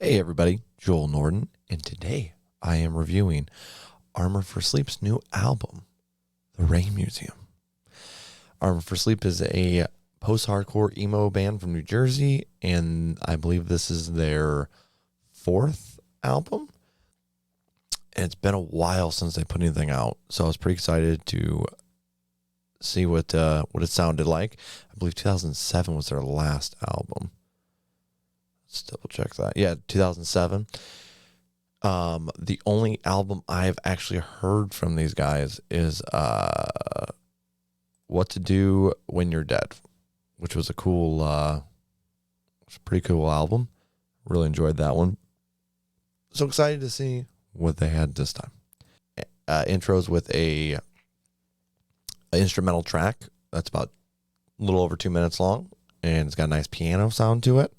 Hey everybody, Joel Norden, and today I am reviewing Armor for Sleep's new album, The Rain Museum. Armor for Sleep is a post-hardcore emo band from New Jersey, and I believe this is their fourth album. And it's been a while since they put anything out, so I was pretty excited to see what it sounded like. I believe 2007 was their last album. Let's double check that. Yeah, 2007. The only album I've actually heard from these guys is What to Do When You're Dead, which was a pretty cool album. Really enjoyed that one. So excited to see what they had this time. Intros with a instrumental track that's about a little over 2 minutes long, and it's got a nice piano sound to it.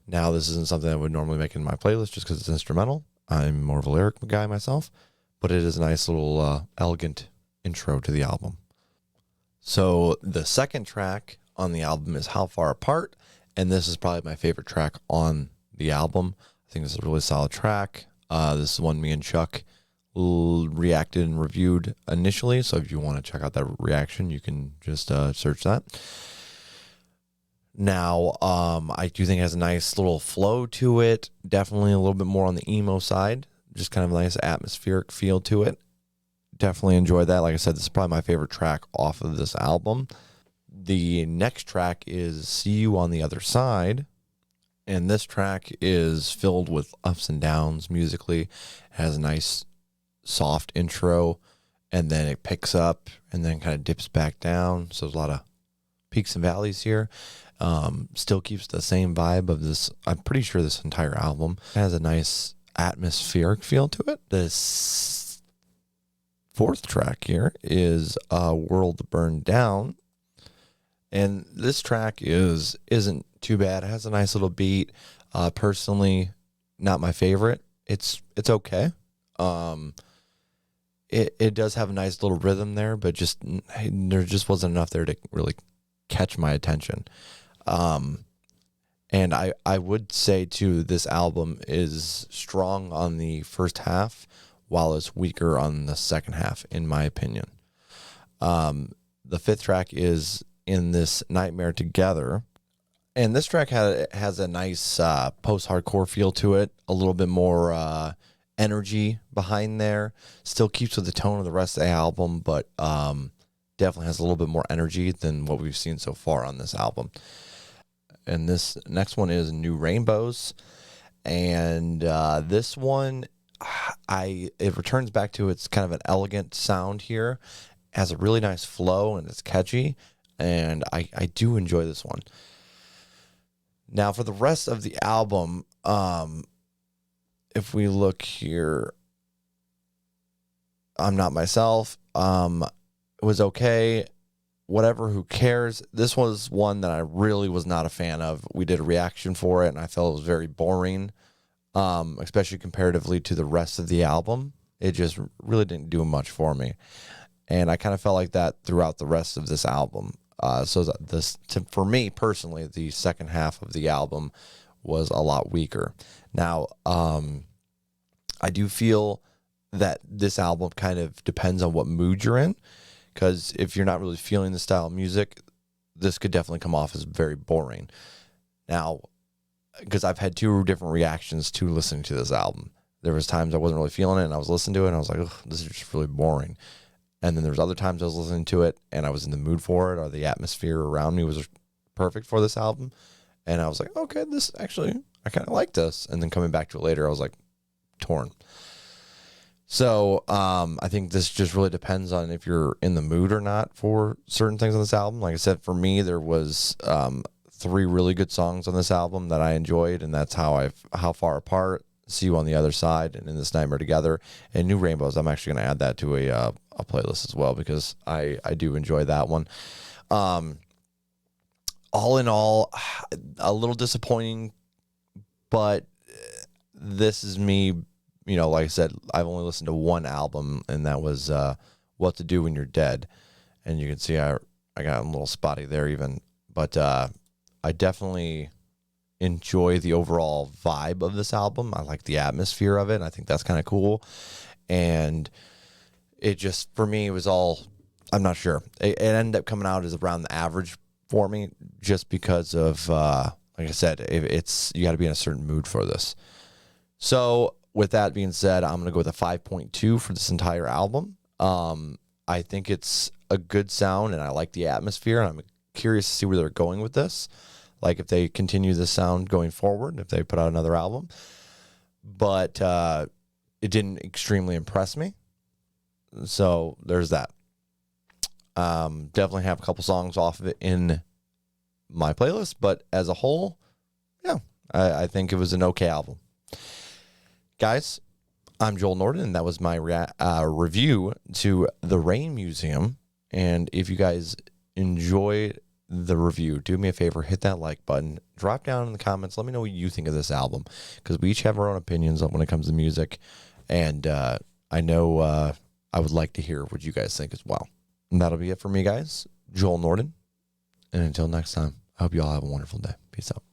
Now, this isn't something I would normally make in my playlist just because it's instrumental. I'm more of a lyric guy myself, but it is a nice little elegant intro to the album. So the second track on the album is How Far Apart, and this is probably my favorite track on the album. I think this is a really solid track. This is one me and Chuck reacted and reviewed initially, so if you want to check out that reaction, you can just search that. Now, I do think it has a nice little flow to it. Definitely a little bit more on the emo side. Just kind of a nice atmospheric feel to it. Definitely enjoyed that. Like I said, this is probably my favorite track off of this album. The next track is See You on the Other Side. And this track is filled with ups and downs musically. It has a nice soft intro. And then it picks up and then kind of dips back down. So there's a lot of peaks and valleys here. Still keeps the same vibe of this. I'm pretty sure this entire album has a nice atmospheric feel to it. This fourth track here is World Burned Down. And this track isn't too bad. It has a nice little beat. Personally, not my favorite. It's okay. It does have a nice little rhythm there, but there just wasn't enough there to really catch my attention. And I would say too, this album is strong on the first half, while it's weaker on the second half, in my opinion. The fifth track is In This Nightmare Together, and this track has a nice post-hardcore feel to it, a little bit more energy behind there. Still keeps with the tone of the rest of the album, but definitely has a little bit more energy than what we've seen so far on this album. And this next one is New Rainbows, and this one, it returns back to its kind of an elegant sound here. It has a really nice flow and it's catchy, and I do enjoy this one. Now for the rest of the album, if we look here, I'm Not Myself, it was okay. Whatever, who cares? This was one that I really was not a fan of. We did a reaction for it, and I felt it was very boring, especially comparatively to the rest of the album. It just really didn't do much for me, and I kind of felt like that throughout the rest of this album. For me personally, the second half of the album was a lot weaker. Now, I do feel that this album kind of depends on what mood you're in. Because if you're not really feeling the style of music, this could definitely come off as very boring. Now, because I've had two different reactions to listening to this album. There was times I wasn't really feeling it, and I was listening to it, and I was like, this is just really boring. And then there was other times I was listening to it, and I was in the mood for it, or the atmosphere around me was perfect for this album. And I was like, okay, I kind of like this. And then coming back to it later, I was like, torn. So I think this just really depends on if you're in the mood or not for certain things on this album. Like I said, for me, there was 3 really good songs on this album that I enjoyed, and that's How Far Apart, See You on the Other Side, and In This Nightmare Together, and New Rainbows. I'm actually going to add that to a playlist as well because I do enjoy that one. All in all, a little disappointing, but this is me. Like I said, I've only listened to one album, and that was What to Do When You're Dead. And you can see I got a little spotty there even. But I definitely enjoy the overall vibe of this album. I like the atmosphere of it. And I think that's kind of cool. And it just, for me, it was all, I'm not sure. It ended up coming out as around the average for me, just because of, like I said, you got to be in a certain mood for this. So with that being said, I'm going to go with a 5.2 for this entire album. I think it's a good sound, and I like the atmosphere, and I'm curious to see where they're going with this. Like if they continue this sound going forward, if they put out another album. But it didn't extremely impress me. So there's that. Definitely have a couple songs off of it in my playlist, but as a whole, yeah, I think it was an okay album. Guys, I'm Joel Norton, and that was my review to The Rain Museum. And if you guys enjoyed the review, do me a favor, hit that like button, drop down in the comments, let me know what you think of this album, because we each have our own opinions when it comes to music, and I know I would like to hear what you guys think as well. And that'll be it for me, guys. Joel Norton, and until next time, I hope you all have a wonderful day. Peace out.